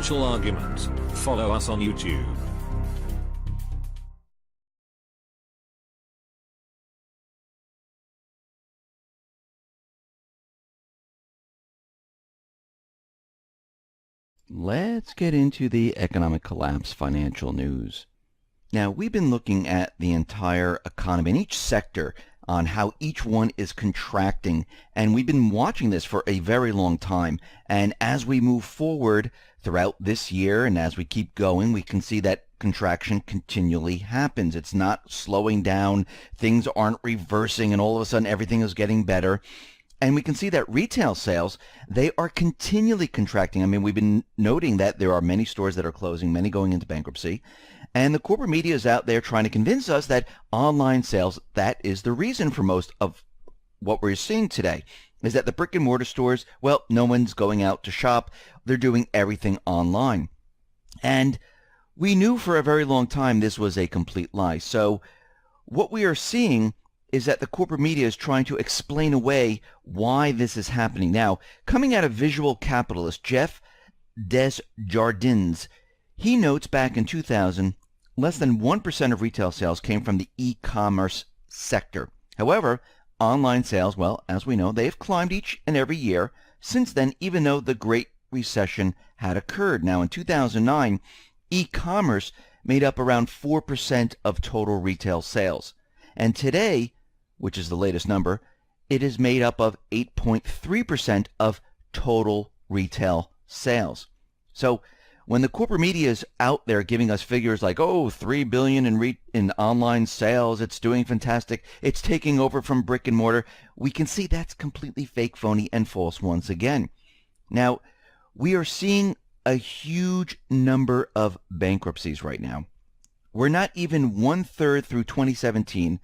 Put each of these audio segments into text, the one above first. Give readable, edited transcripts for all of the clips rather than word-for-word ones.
Financial Argument. Follow us on YouTube. Let's get into the economic collapse financial news. Now, we've been looking at the entire economy and each sector on how each one is contracting, and we've been watching this for a very long time. And as we move forward throughout this year and as we keep going, we can see that contraction continually happens. It's not slowing down, things aren't reversing, and all of a sudden everything is getting better. And we can see that retail sales, they are continually contracting. I mean, we've been noting that there are many stores that are closing, many going into bankruptcy. And the corporate media is out there trying to convince us that online sales, that is the reason for most of what we're seeing today, is that the brick and mortar stores, well, no one's going out to shop. They're doing everything online. And we knew for a very long time this was a complete lie. So what we are seeing is that the corporate media is trying to explain away why this is happening. Now, coming out of Visual Capitalist, Jeff Desjardins, he notes back in 2000, less than 1% of retail sales came from the e-commerce sector. However, online sales, well, as we know, they have climbed each and every year since then, even though the Great Recession had occurred. Now, in 2009, e-commerce made up around 4% of total retail sales. And today, which is the latest number, it is made up of 8.3% of total retail sales. So when the corporate media is out there giving us figures like, oh, $3 billion in online sales, it's doing fantastic, it's taking over from brick and mortar, we can see that's completely fake, phony, and false once again. Now, we are seeing a huge number of bankruptcies right now. We're not even 1/3 through 2017,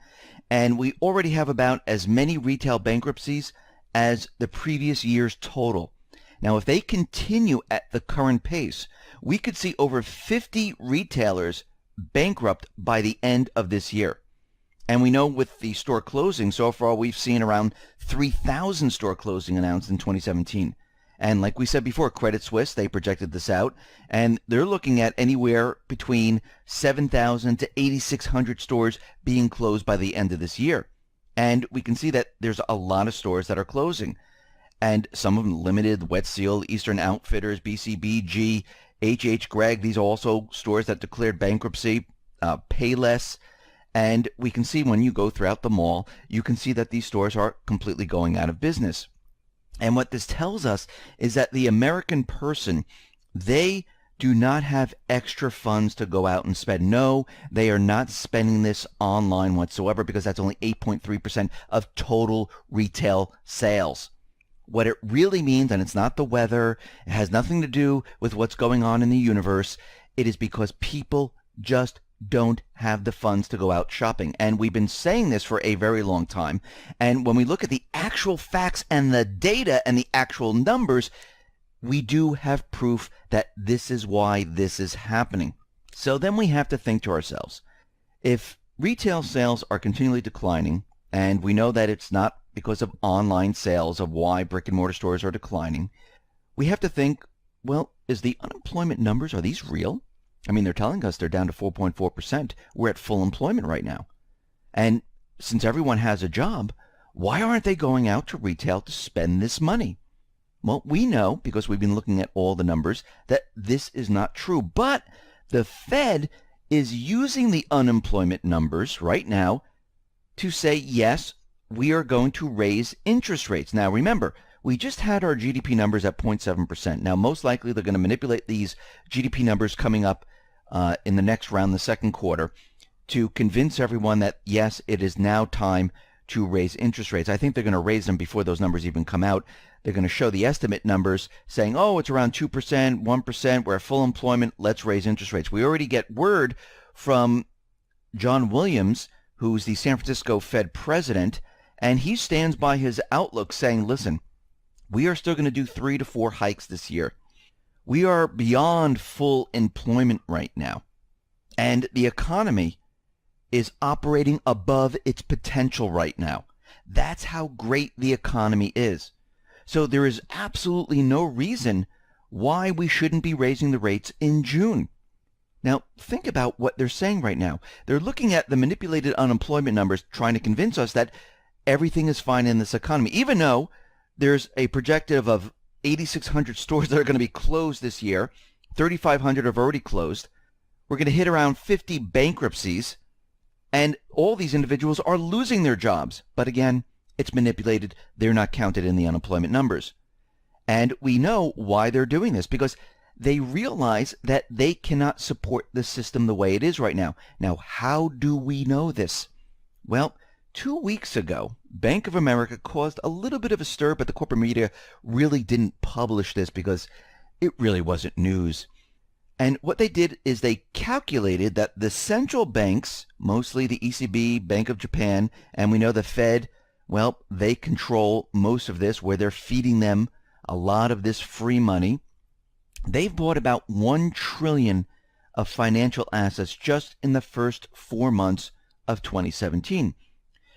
and we already have about as many retail bankruptcies as the previous year's total. Now, if they continue at the current pace, we could see over 50 retailers bankrupt by the end of this year. And we know with the store closing, so far we've seen around 3,000 store closing announced in 2017. And like we said before, Credit Suisse, they projected this out, and they're looking at anywhere between 7,000 to 8,600 stores being closed by the end of this year. And we can see that there's a lot of stores that are closing. And some of them Limited, Wet Seal, Eastern Outfitters, BCBG, H.H. Gregg, these are also stores that declared bankruptcy, Payless. And we can see when you go throughout the mall, you can see that these stores are completely going out of business. And what this tells us is that the American person, they do not have extra funds to go out and spend. No, they are not spending this online whatsoever because that's only 8.3% of total retail sales. What it really means, and it's not the weather, it has nothing to do with what's going on in the universe, it is because people just don't have the funds to go out shopping. And we've been saying this for a very long time. And when we look at the actual facts and the data and the actual numbers, we do have proof that this is why this is happening. So then we have to think to ourselves, if retail sales are continually declining, and we know that it's not because of online sales of why brick and mortar stores are declining, we have to think, well, is the unemployment numbers, are these real? I mean, they're telling us they're down to 4.4%. We're at full employment right now. And since everyone has a job, why aren't they going out to retail to spend this money? Well, we know, because we've been looking at all the numbers, that this is not true. But the Fed is using the unemployment numbers right now to say, yes, we are going to raise interest rates. Now, remember, we just had our GDP numbers at 0.7%. Now, most likely they're going to manipulate these GDP numbers coming up in the next round, the second quarter, to convince everyone that, yes, it is now time to raise interest rates. I think they're going to raise them before those numbers even come out. They're going to show the estimate numbers saying, oh, it's around 2%, 1%, we're at full employment, let's raise interest rates. We already get word from John Williams, who's the San Francisco Fed president, and he stands by his outlook saying, listen, we are still going to do 3 to 4 hikes this year. We are beyond full employment right now. And the economy is operating above its potential right now. That's how great the economy is. So there is absolutely no reason why we shouldn't be raising the rates in June. Now, think about what they're saying right now. They're looking at the manipulated unemployment numbers, trying to convince us that everything is fine in this economy, even though there's a projective of 8,600 stores that are going to be closed this year. 3,500 have already closed. We're going to hit around 50 bankruptcies, and all these individuals are losing their jobs. But again, it's manipulated. They're not counted in the unemployment numbers. And we know why they're doing this, because they realize that they cannot support the system the way it is right now. Now, how do we know this? Well, 2 weeks ago, Bank of America caused a little bit of a stir, but the corporate media really didn't publish this because it really wasn't news. And what they did is they calculated that the central banks, mostly the ECB, Bank of Japan, and we know the Fed, well, they control most of this, where they're feeding them a lot of this free money. They've bought about $1 trillion of financial assets just in the first 4 months of 2017,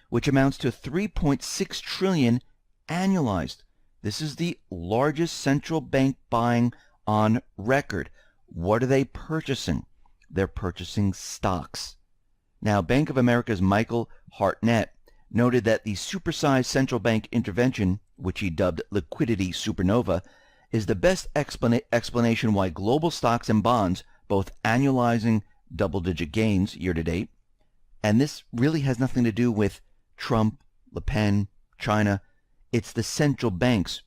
which amounts to $3.6 trillion annualized. This is the largest central bank buying on record. What are they purchasing? They're purchasing stocks. Now, Bank of America's Michael Hartnett noted that the supersized central bank intervention, which he dubbed liquidity supernova, is the best explanation why global stocks and bonds, both annualizing double-digit gains year to date, and this really has nothing to do with Trump, Le Pen, China. It's the central banks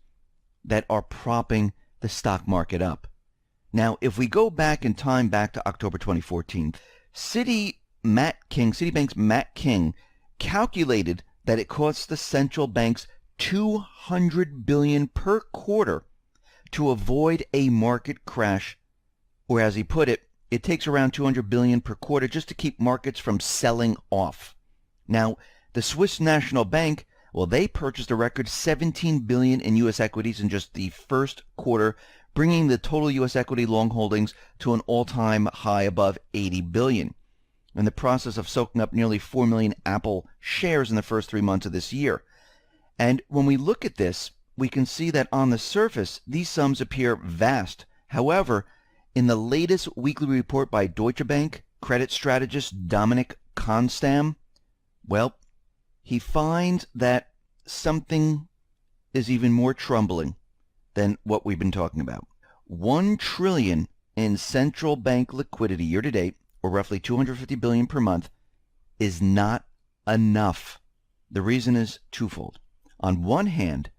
that are propping the stock market up. Now, if we go back in time, back to October 2014, Citibank's Matt King calculated that it costs the central banks $200 billion per quarter to avoid a market crash, or as he put it, it takes around $200 billion per quarter just to keep markets from selling off. Now, the Swiss National Bank, well, they purchased a record $17 billion in U.S. equities in just the first quarter, bringing the total U.S. equity long holdings to an all-time high above $80 billion, in the process of soaking up nearly 4 million Apple shares in the first 3 months of this year. And when we look at this, we can see that on the surface, these sums appear vast. However, in the latest weekly report by Deutsche Bank credit strategist Dominic Konstam, well, he finds that something is even more troubling than what we've been talking about. $1 trillion in central bank liquidity year to date, or roughly $250 billion per month, is not enough. The reason is twofold. On one hand,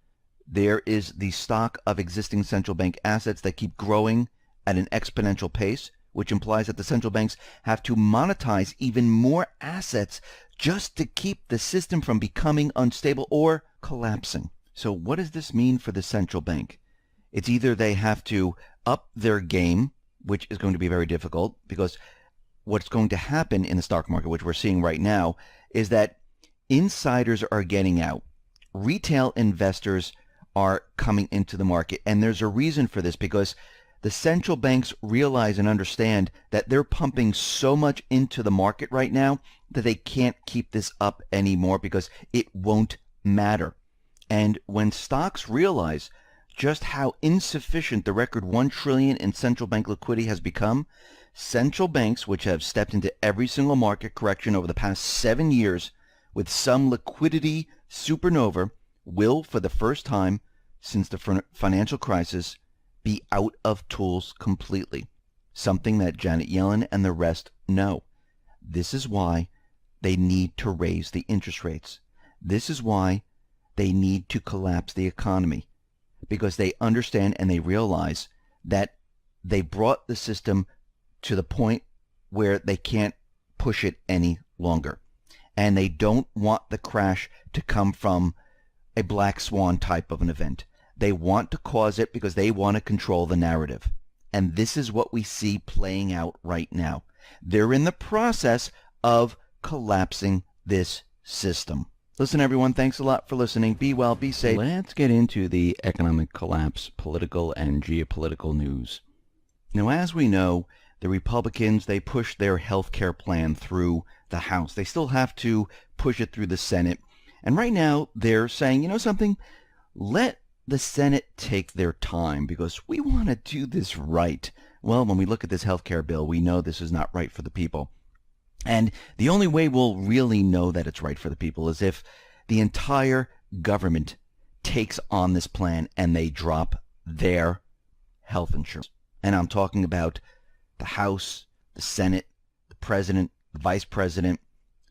there is the stock of existing central bank assets that keep growing at an exponential pace, which implies that the central banks have to monetize even more assets just to keep the system from becoming unstable or collapsing. So what does this mean for the central bank? It's either they have to up their game, which is going to be very difficult, because what's going to happen in the stock market, which we're seeing right now, is that insiders are getting out. Retail investors are coming into the market, and there's a reason for this, because the central banks realize and understand that they're pumping so much into the market right now that they can't keep this up anymore because it won't matter. And when stocks realize just how insufficient the record $1 trillion in central bank liquidity has become, central banks, which have stepped into every single market correction over the past 7 years with some liquidity supernova, will, for the first time since the financial crisis, be out of tools completely, something that Janet Yellen and the rest know. This is why they need to raise the interest rates. This is why they need to collapse the economy, because they understand and they realize that they brought the system to the point where they can't push it any longer. And they don't want the crash to come from a black swan type of an event. They want to cause it because they want to control the narrative. And this is what we see playing out right now. They're in the process of collapsing this system. Listen, everyone, thanks a lot for listening. Be well, be safe. Let's get into the economic collapse, political and geopolitical news. Now, as we know, the Republicans, they pushed their health care plan through the House. They still have to push it through the Senate. And right now, they're saying, you know something? Let the Senate take their time because we want to do this right? Well, when we look at this health care bill, we know this is not right for the people. And the only way we'll really know that it's right for the people is if the entire government takes on this plan and they drop their health insurance. And I'm talking about the House, the Senate, the President, the Vice President,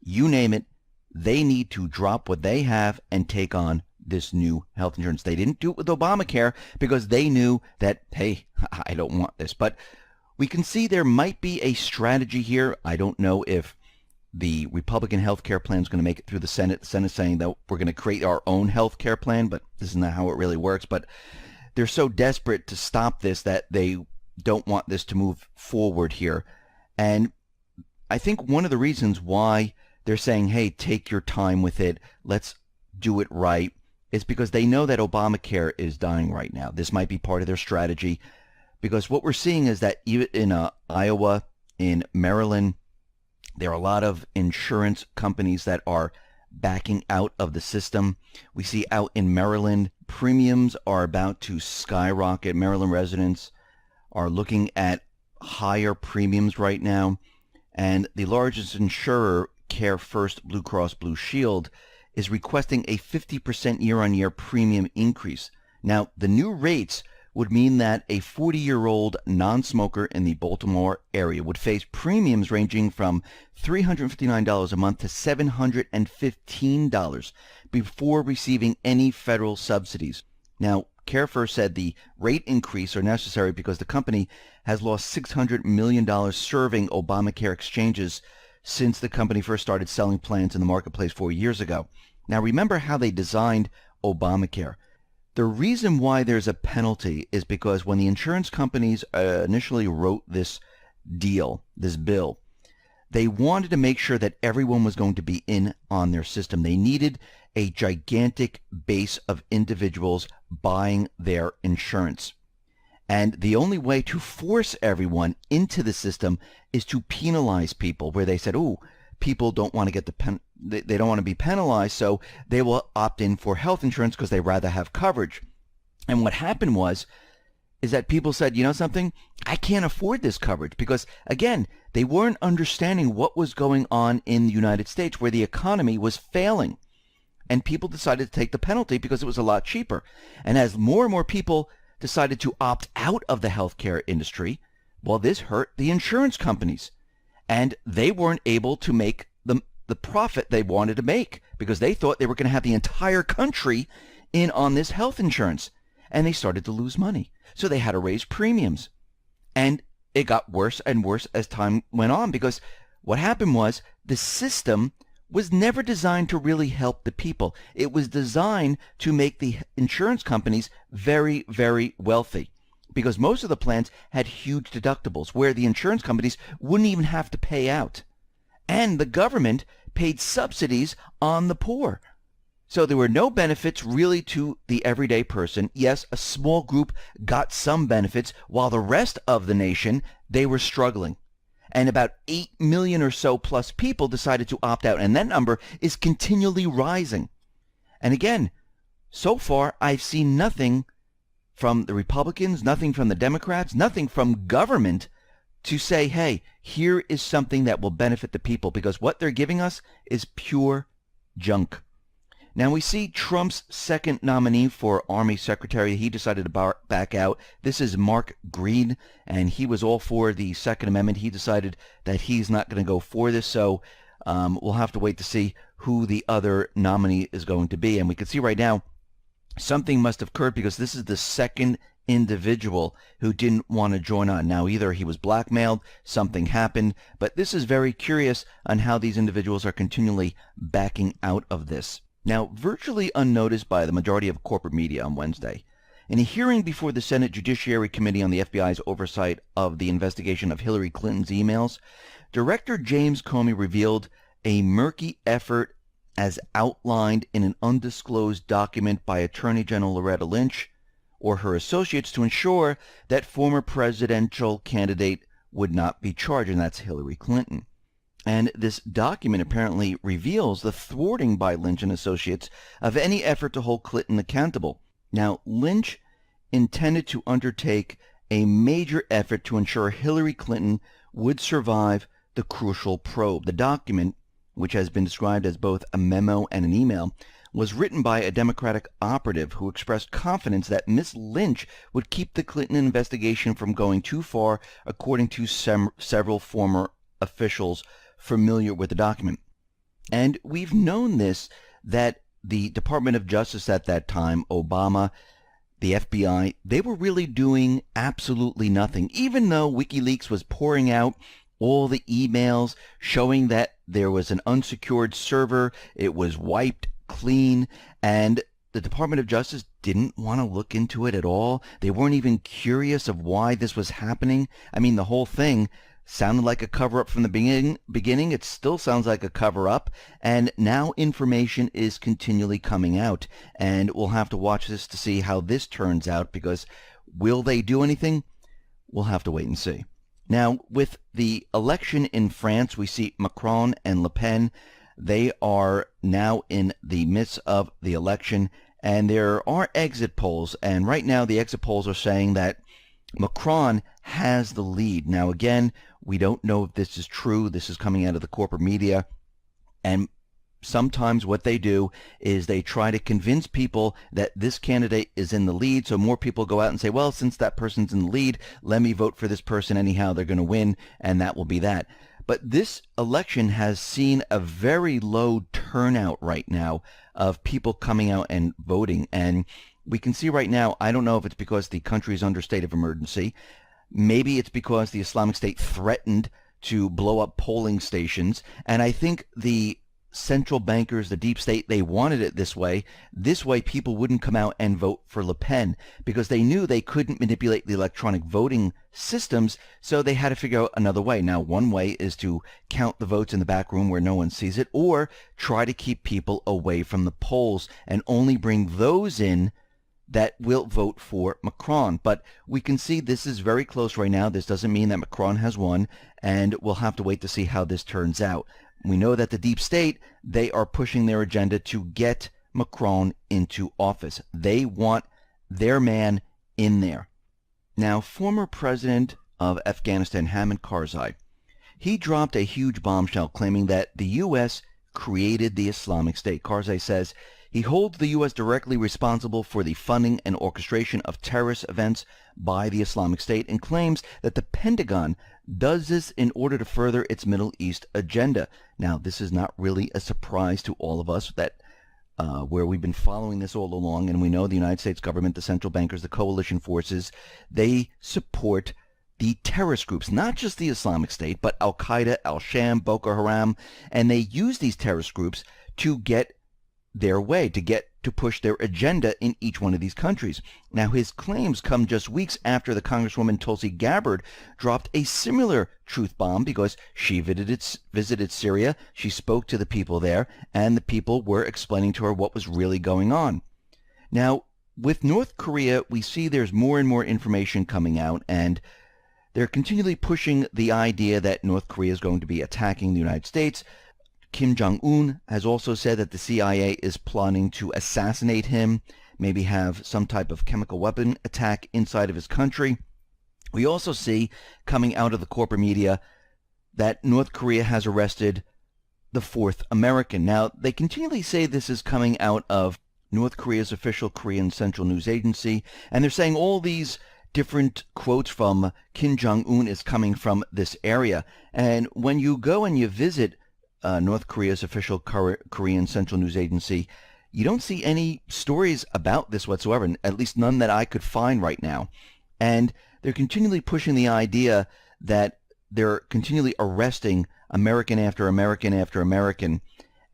you name it. They need to drop what they have and take on this new health insurance. They didn't do it with Obamacare because they knew that, hey, I don't want this. But we can see there might be a strategy here. I don't know if the Republican health care plan is going to make it through the Senate. The Senate saying that we're going to create our own health care plan, but this is not how it really works. But they're so desperate to stop this that they don't want this to move forward here. And I think one of the reasons why they're saying, hey, take your time with it, let's do it right, is because they know that Obamacare is dying right now. This might be part of their strategy, because what we're seeing is that even in Iowa, in Maryland, there are a lot of insurance companies that are backing out of the system. We see out in Maryland, premiums are about to skyrocket. Maryland residents are looking at higher premiums right now. And the largest insurer, Care First Blue Cross Blue Shield, is requesting a 50% year-on-year premium increase. Now, the new rates would mean that a 40-year-old non-smoker in the Baltimore area would face premiums ranging from $359 a month to $715 before receiving any federal subsidies. Now, Care First said the rate increase are necessary because the company has lost $600 million serving Obamacare exchanges since the company first started selling plans in the marketplace 4 years ago. Now, remember how they designed Obamacare. The reason why there's a penalty is because when the insurance companies initially wrote this deal, this bill, they wanted to make sure that everyone was going to be in on their system. They needed a gigantic base of individuals buying their insurance. And the only way to force everyone into the system is to penalize people, where they said, oh, people don't want to get they don't want to be penalized, so they will opt in for health insurance because they rather have coverage. And what happened is that people said, you know something, I can't afford this coverage, because again, they weren't understanding what was going on in the United States, where the economy was failing. And people decided to take the penalty because it was a lot cheaper. And as more and more people decided to opt out of the healthcare industry, well, this hurt the insurance companies. And they weren't able to make the profit they wanted to make because they thought they were going to have the entire country in on this health insurance. And they started to lose money. So they had to raise premiums. And it got worse and worse as time went on, because what happened was the system was never designed to really help the people. It was designed to make the insurance companies very, very wealthy, because most of the plans had huge deductibles where the insurance companies wouldn't even have to pay out. And the government paid subsidies on the poor. So there were no benefits really to the everyday person. Yes, a small group got some benefits, while the rest of the nation, they were struggling. And about 8 million or so plus people decided to opt out. And that number is continually rising. And again, so far, I've seen nothing from the Republicans, nothing from the Democrats, nothing from government to say, hey, here is something that will benefit the people, because what they're giving us is pure junk. Now we see Trump's second nominee for Army Secretary. He decided to back out. This is Mark Green, and he was all for the Second Amendment. He decided that he's not going to go for this, so we'll have to wait to see who the other nominee is going to be. And we can see right now something must have occurred, because this is the second individual who didn't want to join on. Now, either he was blackmailed, something happened, but this is very curious on how these individuals are continually backing out of this. Now, virtually unnoticed by the majority of corporate media on Wednesday, in a hearing before the Senate Judiciary Committee on the FBI's oversight of the investigation of Hillary Clinton's emails, Director James Comey revealed a murky effort as outlined in an undisclosed document by Attorney General Loretta Lynch or her associates to ensure that former presidential candidate would not be charged, and that's Hillary Clinton. And this document apparently reveals the thwarting by Lynch and associates of any effort to hold Clinton accountable. Now, Lynch intended to undertake a major effort to ensure Hillary Clinton would survive the crucial probe. The document, which has been described as both a memo and an email, was written by a Democratic operative who expressed confidence that Miss Lynch would keep the Clinton investigation from going too far, according to several former officials familiar with the document. And we've known this, that the Department of Justice at that time, Obama, the FBI, they were really doing absolutely nothing, even though WikiLeaks was pouring out all the emails showing that there was an unsecured server, it was wiped clean, and the Department of Justice didn't want to look into it at all. They weren't even curious of why this was happening. I mean, the whole thing sounded like a cover-up from the beginning. It still sounds like a cover-up, and now information is continually coming out, and we'll have to watch this to see how this turns out, because will they do anything? We'll have to wait and see. Now, with the election in France, we see Macron and Le Pen. They are now in the midst of the election, and there are exit polls, and right now the exit polls are saying that Macron has the lead. Now, again, we don't know if this is true. This is coming out of the corporate media, and sometimes what they do is they try to convince people that this candidate is in the lead, so more people go out and say, well, since that person's in the lead, let me vote for this person anyhow. They're going to win, and that will be that. But this election has seen a very low turnout right now of people coming out and voting. And we can see right now, I don't know if it's because the country is under state of emergency. Maybe it's because the Islamic State threatened to blow up polling stations. And I think the central bankers, the deep state, they wanted it this way. This way people wouldn't come out and vote for Le Pen, because they knew they couldn't manipulate the electronic voting systems, so they had to figure out another way. Now, one way is to count the votes in the back room where no one sees it, or try to keep people away from the polls and only bring those in that will vote for Macron. But we can see this is very close right now. This doesn't mean that Macron has won, and we'll have to wait to see how this turns out. We know that the deep state, they are pushing their agenda to get Macron into office. They want their man in there. Now, former president of Afghanistan, Hamid Karzai, he dropped a huge bombshell claiming that the U.S. created the Islamic State. Karzai says he holds the U.S. directly responsible for the funding and orchestration of terrorist events by the Islamic State, and claims that the Pentagon does this in order to further its Middle East agenda. Now, this is not really a surprise to all of us, that where we've been following this all along, and we know the United States government, the central bankers, the coalition forces, they support the terrorist groups, not just the Islamic State, but Al-Qaeda, Al-Sham, Boko Haram, and they use these terrorist groups to get their way, to push their agenda in each one of these countries. Now, his claims come just weeks after the Congresswoman Tulsi Gabbard dropped a similar truth bomb, because she visited Syria, she spoke to the people there, and the people were explaining to her what was really going on. Now, with North Korea, we see there's more and more information coming out, and they're continually pushing the idea that North Korea is going to be attacking the United States. Kim Jong-un has also said that the CIA is planning to assassinate him, maybe have some type of chemical weapon attack inside of his country. We also see, coming out of the corporate media, that North Korea has arrested the fourth American. Now, they continually say this is coming out of North Korea's official Korean Central News Agency, and they're saying all these different quotes from Kim Jong-un is coming from this area. And when you go and you visit North Korea's official Korean Central News Agency, you don't see any stories about this whatsoever, at least none that I could find right now. And they're continually pushing the idea that they're continually arresting American after American after American,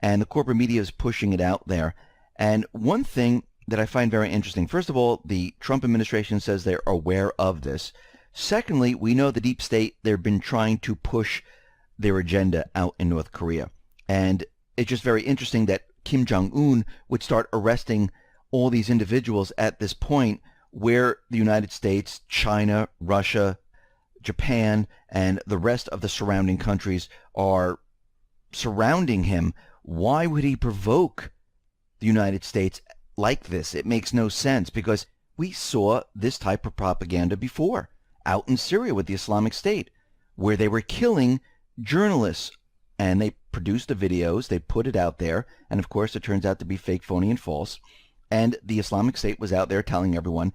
and the corporate media is pushing it out there. And one thing that I find very interesting, first of all, the Trump administration says they're aware of this. Secondly, we know the deep state, they've been trying to push their agenda out in North Korea. And it's just very interesting that Kim Jong-un would start arresting all these individuals at this point, where the United States, China, Russia, Japan, and the rest of the surrounding countries are surrounding him. Why would he provoke the United States like this. It makes no sense because we saw this type of propaganda before out in Syria with the Islamic State, where they were killing journalists, and they produced the videos, they put it out there, and of course it turns out to be fake, phony, and false. And the Islamic State was out there telling everyone,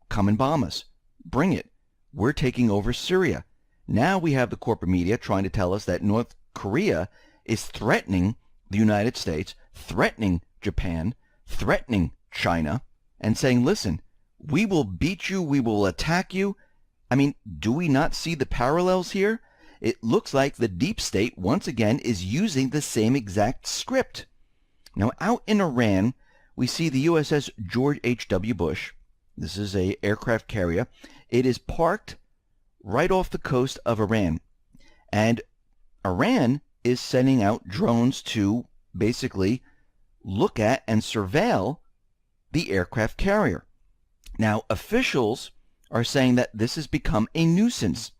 come and bomb us. Bring it. We're taking over Syria. Now we have the corporate media trying to tell us that North Korea is threatening the United States, threatening Japan, threatening China, and saying, listen, we will beat you, we will attack you. I mean, do we not see the parallels here? It looks like the deep state, once again, is using the same exact script. Now, out in Iran, we see the USS George H.W. Bush. This is an aircraft carrier. It is parked right off the coast of Iran. And Iran is sending out drones to basically look at and surveil the aircraft carrier. Now, officials are saying that this has become a nuisance,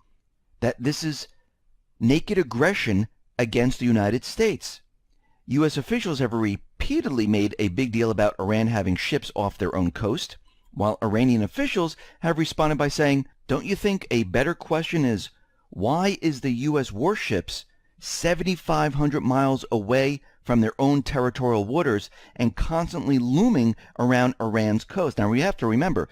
that this is naked aggression against the United States. U.S. officials have repeatedly made a big deal about Iran having ships off their own coast, while Iranian officials have responded by saying, don't you think a better question is, why is the U.S. warships 7,500 miles away from their own territorial waters and constantly looming around Iran's coast? Now, we have to remember,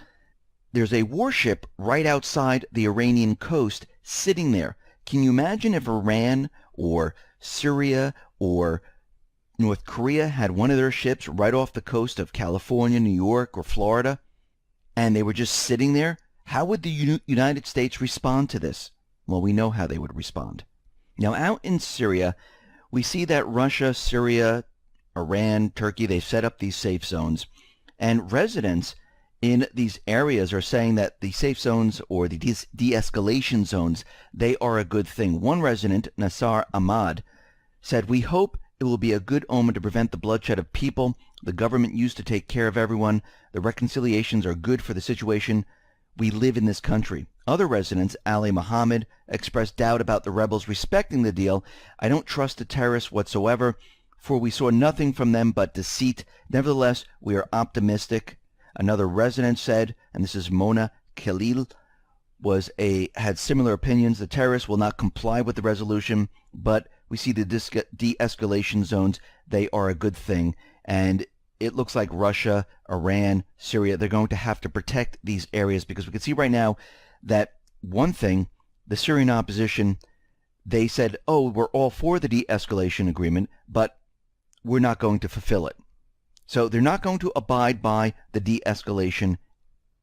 there's a warship right outside the Iranian coast sitting there. Can you imagine if Iran or Syria or North Korea had one of their ships right off the coast of California, New York, or Florida, and they were just sitting there? How would the United States respond to this? Well, we know how they would respond. Now, out in Syria, we see that Russia, Syria, Iran, Turkey, they've set up these safe zones, and residents in these areas are saying that the safe zones or the de-escalation zones, they are a good thing. One resident, Nassar Ahmad, said, we hope it will be a good omen to prevent the bloodshed of people. The government used to take care of everyone. The reconciliations are good for the situation we live in this country. Other residents, Ali Muhammad, expressed doubt about the rebels respecting the deal. I don't trust the terrorists whatsoever, for we saw nothing from them but deceit. Nevertheless, we are optimistic. Another resident said, and this is Mona Khalil, had similar opinions. The terrorists will not comply with the resolution, but we see the de-escalation zones. They are a good thing. And it looks like Russia, Iran, Syria, they're going to have to protect these areas, because we can see right now that one thing, the Syrian opposition, they said, oh, we're all for the de-escalation agreement, but we're not going to fulfill it. So they're not going to abide by the de-escalation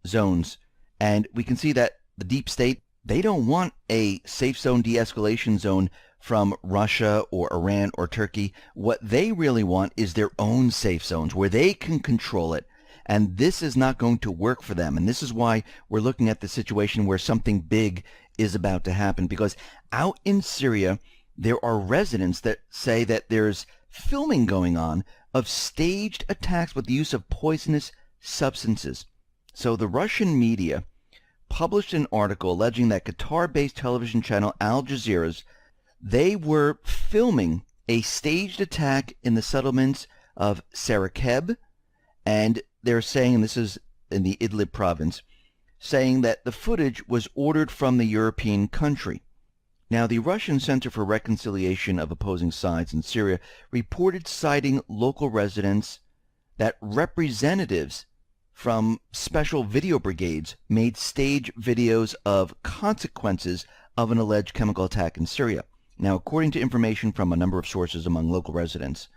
zones. And we can see that the deep state, they don't want a safe zone de-escalation zone from Russia or Iran or Turkey. What they really want is their own safe zones where they can control it. And this is not going to work for them. And this is why we're looking at the situation where something big is about to happen. Because out in Syria, there are residents that say that there's filming going on of staged attacks with the use of poisonous substances. So the Russian media published an article alleging that Qatar-based television channel Al Jazeera, they were filming a staged attack in the settlements of Sarakeb, and they're saying, and this is in the Idlib province, saying that the footage was ordered from the European country. Now, the Russian Center for Reconciliation of Opposing Sides in Syria reported citing local residents that representatives from special video brigades made stage videos of consequences of an alleged chemical attack in Syria. Now, according to information from a number of sources among local residents,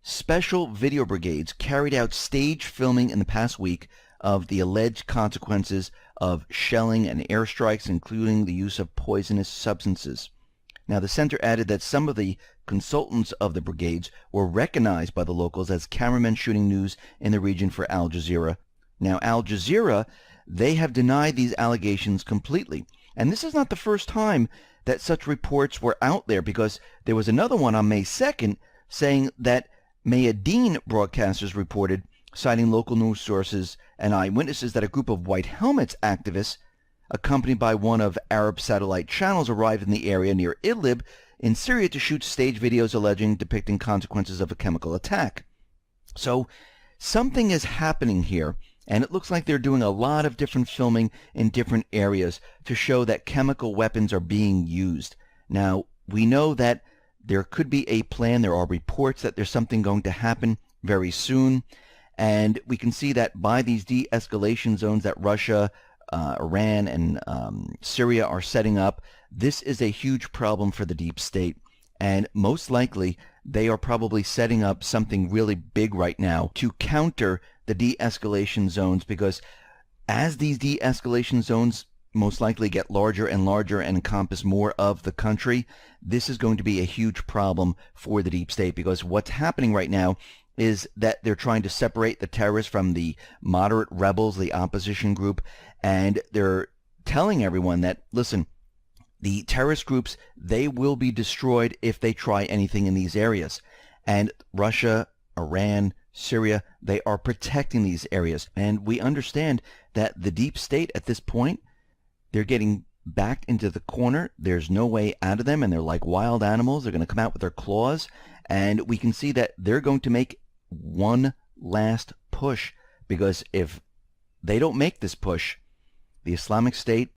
special video brigades carried out stage filming in the past week of the alleged consequences of shelling and airstrikes, including the use of poisonous substances. Now, the center added that some of the consultants of the brigades were recognized by the locals as cameramen shooting news in the region for Al Jazeera. Now, Al Jazeera, they have denied these allegations completely. And this is not the first time that such reports were out there, because there was another one on May 2nd saying that Mayadeen broadcasters reported, citing local news sources and eyewitnesses, that a group of White Helmets activists, accompanied by one of Arab satellite channels, arrived in the area near Idlib in Syria to shoot stage videos depicting consequences of a chemical attack. So something is happening here, and it looks like they're doing a lot of different filming in different areas to show that chemical weapons are being used. Now, we know that there could be a plan. There are reports that there's something going to happen very soon, and we can see that by these de-escalation zones that Russia, Iran, and Syria are setting up, this is a huge problem for the deep state. And most likely, they are probably setting up something really big right now to counter the de-escalation zones, because as these de-escalation zones most likely get larger and larger and encompass more of the country, this is going to be a huge problem for the deep state, because what's happening right now is that they're trying to separate the terrorists from the moderate rebels, the opposition group, and they're telling everyone that, listen, the terrorist groups, they will be destroyed if they try anything in these areas. And Russia, Iran, Syria, they are protecting these areas. And we understand that the deep state at this point, they're getting backed into the corner. There's no way out of them, and they're like wild animals. They're going to come out with their claws. And we can see that they're going to make one last push, because if they don't make this push, the Islamic State